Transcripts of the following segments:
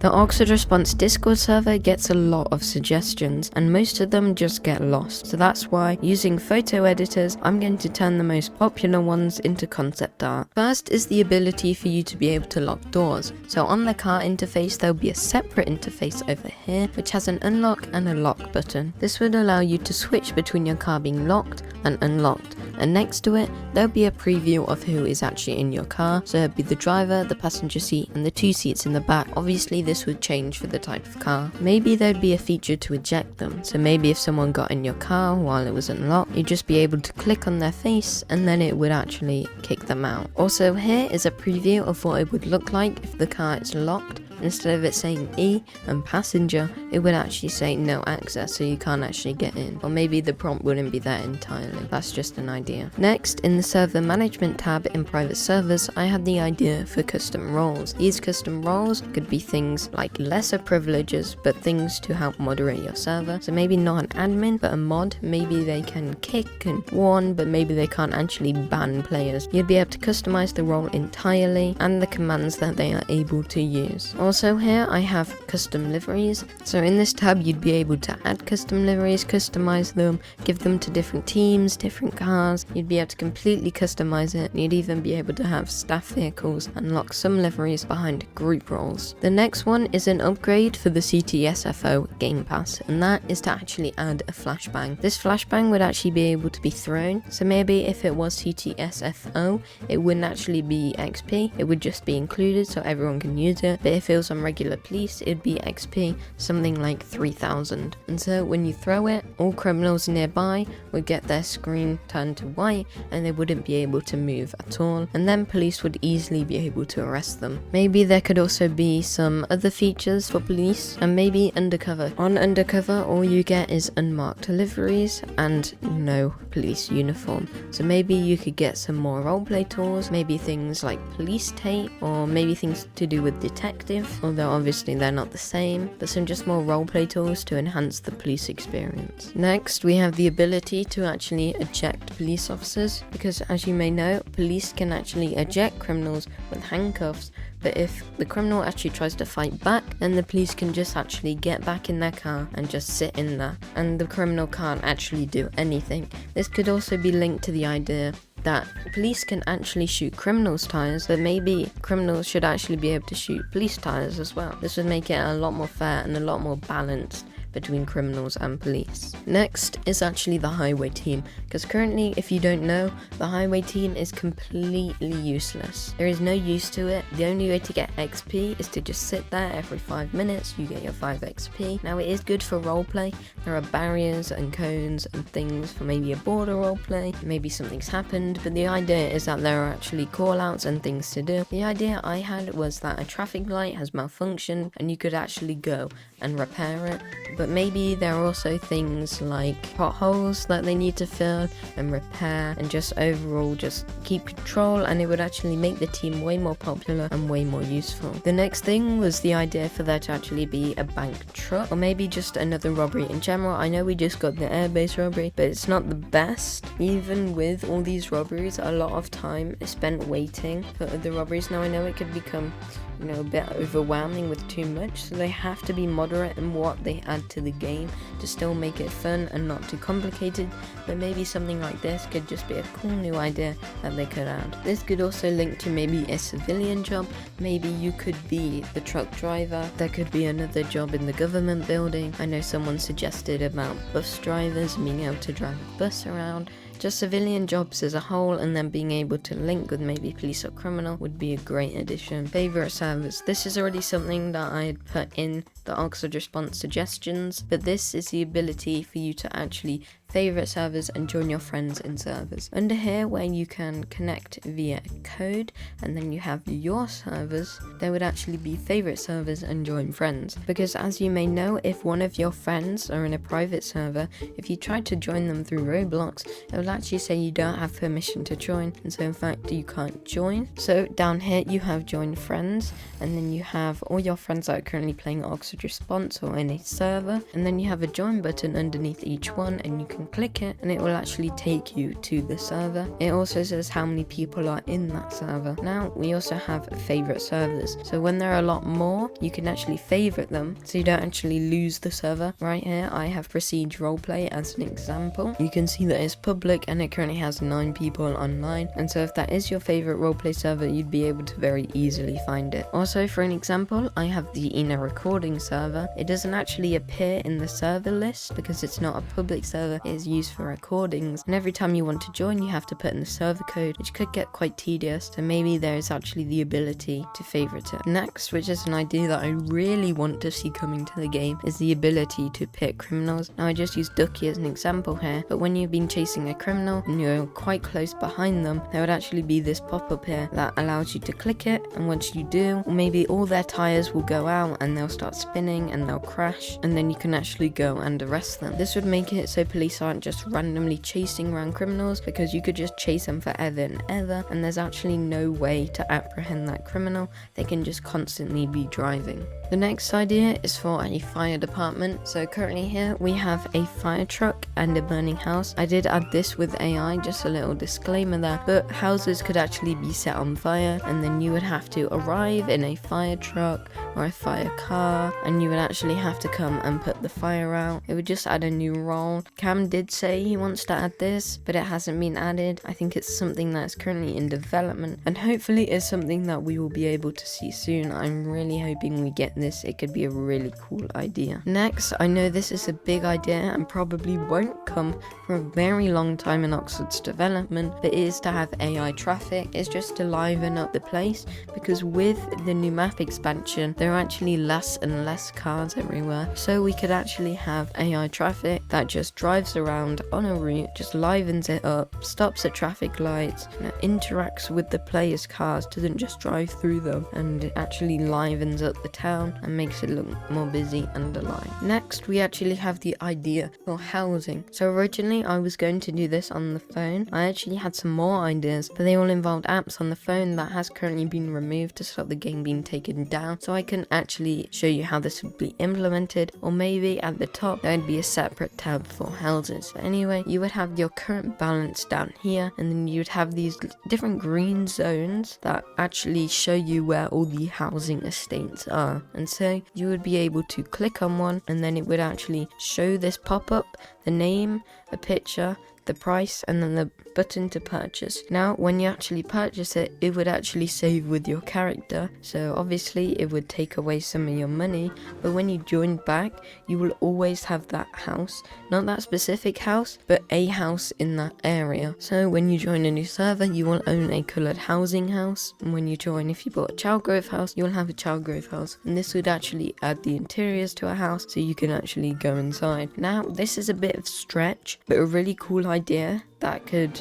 The Oxford Response Discord server gets a lot of suggestions, and most of them just get lost. So that's why, using photo editors, I'm going to turn the most popular ones into concept art. First is the ability for you to be able to lock doors. So on the car interface, there'll be a separate interface over here, which has an unlock and a lock button. This would allow you to switch between your car being locked and unlocked. And next to it, there'll be a preview of who is actually in your car. So it'll be the driver, the passenger seat, and the 2 seats in the back. Obviously, this would change for the type of car. Maybe there'd be a feature to eject them. So maybe if someone got in your car while it was unlocked, you'd just be able to click on their face and then it would actually kick them out. Also, here is a preview of what it would look like if the car is locked. Instead of it saying E and passenger, it would actually say no access, so you can't actually get in. Or maybe the prompt wouldn't be there entirely. That's just an idea. Next, in the server management tab in private servers, I had the idea for custom roles. These custom roles could be things like lesser privileges, but things to help moderate your server. So maybe not an admin, but a mod. Maybe they can kick and warn, but maybe they can't actually ban players. You'd be able to customize the role entirely and the commands that they are able to use. Also here I have custom liveries. So in this tab you'd be able to add custom liveries, customize them, give them to different teams, different cars. You'd be able to completely customize it. You'd even be able to have staff vehicles and lock some liveries behind group roles. The next one is an upgrade for the CTSFO Game Pass, and that is to actually add a flashbang. This flashbang would actually be able to be thrown. So maybe if it was CTSFO, it wouldn't actually be XP, it would just be included so everyone can use it. But if it was on regular police, it'd be XP, something like 3000. And so when you throw it, all criminals nearby would get their screen turned to white and they wouldn't be able to move at all, and then police would easily be able to arrest them. Maybe there could also be some other features for police, and maybe undercover. On undercover, all you get is unmarked liveries and no police uniform. So maybe you could get some more roleplay tools, maybe things like police tape, or maybe things to do with detective, although obviously they're not the same, but some just more roleplay tools to enhance the police experience. Next, we have the ability to actually eject police officers, because as you may know, police can actually eject criminals with handcuffs, but if the criminal actually tries to fight back, then the police can just actually get back in their car and just sit in there, and the criminal can't actually do anything. This could also be linked to the idea that police can actually shoot criminals' tires, but maybe criminals should actually be able to shoot police tires as well. This would make it a lot more fair and a lot more balanced between criminals and police. Next is actually the highway team, because currently, if you don't know, the highway team is completely useless. There is no use to it. The only way to get XP is to just sit there every 5 minutes, you get your 5 XP. Now it is good for roleplay. There are barriers and cones and things for maybe a border roleplay, maybe something's happened, but the idea is that there are actually call-outs and things to do. The idea I had was that a traffic light has malfunctioned and you could actually go and repair it, but maybe there are also things like potholes that they need to fill and repair, and just overall just keep control, and it would actually make the team way more popular and way more useful. The next thing was the idea for there to actually be a bank truck, or maybe just another robbery in general. I know we just got the airbase robbery, but it's not the best. Even with all these robberies, a lot of time is spent waiting for other robberies. Now I know it could become a bit overwhelming with too much, so they have to be moderate in what they add to the game to still make it fun and not too complicated. But maybe something like this could just be a cool new idea that they could add. This could also link to maybe a civilian job. Maybe you could be the truck driver. There could be another job in the government building. I know someone suggested about bus drivers and being able to drive a bus around. Just civilian jobs as a whole, and then being able to link with maybe police or criminal would be a great addition. Favorite servers. This is already something that I had put in the Oxford Response suggestions, but this is the ability for you to actually favorite servers and join your friends in servers. Under here, where you can connect via code and then you have your servers, there would actually be favorite servers and join friends, because as you may know, if one of your friends are in a private server, if you try to join them through Roblox, it will actually say you don't have permission to join, and so in fact you can't join. So down here you have join friends, and then you have all your friends that are currently playing Oxford Response or in a server, and then you have a join button underneath each one, and you can can click it and it will actually take you to the server. It also says how many people are in that server. Now we also have favorite servers, so when there are a lot more you can actually favorite them so you don't actually lose the server. Right here I have Prestige Roleplay as an example. You can see that it's public and it currently has 9 people online, and so if that is your favorite roleplay server you'd be able to very easily find it. Also, for an example, I have the Ina recording server. It doesn't actually appear in the server list because it's not a public server, it is used for recordings, and every time you want to join you have to put in the server code, which could get quite tedious, so maybe there is actually the ability to favorite it. Next, which is an idea that I really want to see coming to the game, is the ability to pick criminals. Now I just used Ducky as an example here, but when you've been chasing a criminal and you're quite close behind them, there would actually be this pop-up here that allows you to click it, and once you do, maybe all their tires will go out and they'll start spinning and they'll crash, and then you can actually go and arrest them. This would make it so police aren't just randomly chasing around criminals, because you could just chase them forever and ever and there's actually no way to apprehend that criminal. They can just constantly be driving. The next idea is for a fire department. So currently here we have a fire truck and a burning house. I did add this with AI, just a little disclaimer there, but houses could actually be set on fire and then you would have to arrive in a fire truck or a fire car and you would actually have to come and put the fire out. It would just add a new role. Cam did say he wants to add this, but it hasn't been added. I think it's something that's currently in development and hopefully it's something that we will be able to see soon. I'm really hoping we get this. It could be a really cool idea. Next, I know this is a big idea and probably won't come for a very long time in Oxford's development, but it is to have AI traffic. It's just to liven up the place, because with the new map expansion there are actually less and less cars everywhere, so we could actually have AI traffic that just drives around on a route, just livens it up, stops at traffic lights, interacts with the players' cars, doesn't just drive through them, and it actually livens up the town and makes it look more busy and alive. Next, we actually have the idea for housing. So originally I was going to do this on the phone. I actually had some more ideas, but they all involved apps on the phone that has currently been removed to stop the game being taken down, so I can actually show you how this would be implemented, or maybe at the top there would be a separate tab for houses. But anyway, you would have your current balance down here, and then you would have these different green zones that actually show you where all the housing estates are, and so you would be able to click on one and then it would actually show this pop-up, the name, a picture, the price, and then the button to purchase. Now when you actually purchase it, it would actually save with your character, so obviously it would take away some of your money, but when you join back you will always have that house, not that specific house, but a house in that area. So when you join a new server you will own a coloured housing house, and when you join, if you bought a child growth house, you will have a child growth house, and this would actually add the interiors to a house so you can actually go inside. Now this is a bit of stretch, but a really cool idea that could,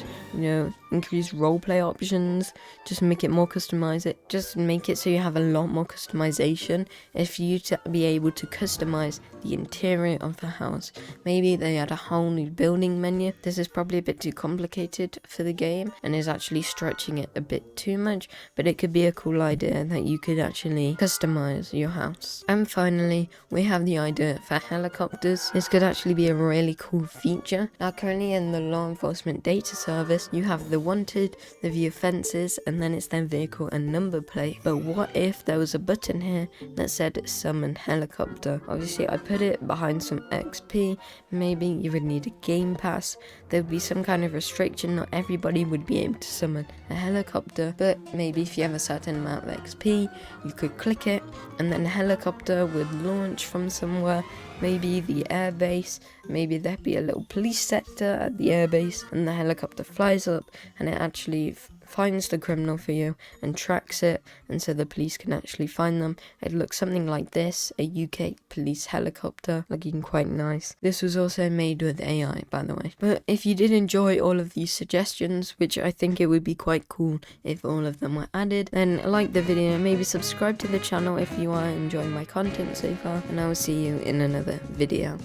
increase roleplay options, just make it more just make it so you have a lot more customization. If you to be able to customize the interior of the house, maybe they add a whole new building menu. This is probably a bit too complicated for the game and is actually stretching it a bit too much, but it could be a cool idea that you could actually customize your house. And finally, we have the idea for helicopters. This could actually be a really cool feature. Now currently in the law enforcement data service, you have the wanted, the view offences, and then it's their vehicle and number plate. But what if there was a button here that said summon helicopter? Obviously I put it behind some XP, maybe you would need a game pass, there would be some kind of restriction, not everybody would be able to summon a helicopter, but maybe if you have a certain amount of XP you could click it and then a helicopter would launch from somewhere, maybe the airbase, maybe there'd be a little police sector at the airbase, and the helicopter flies up and it actually finds the criminal for you and tracks it, and so the police can actually find them. It looks something like this, a UK police helicopter, looking quite nice. This was also made with AI, by the way. But if you did enjoy all of these suggestions, which I think it would be quite cool if all of them were added, then like the video, maybe subscribe to the channel if you are enjoying my content so far, and I will see you in another video.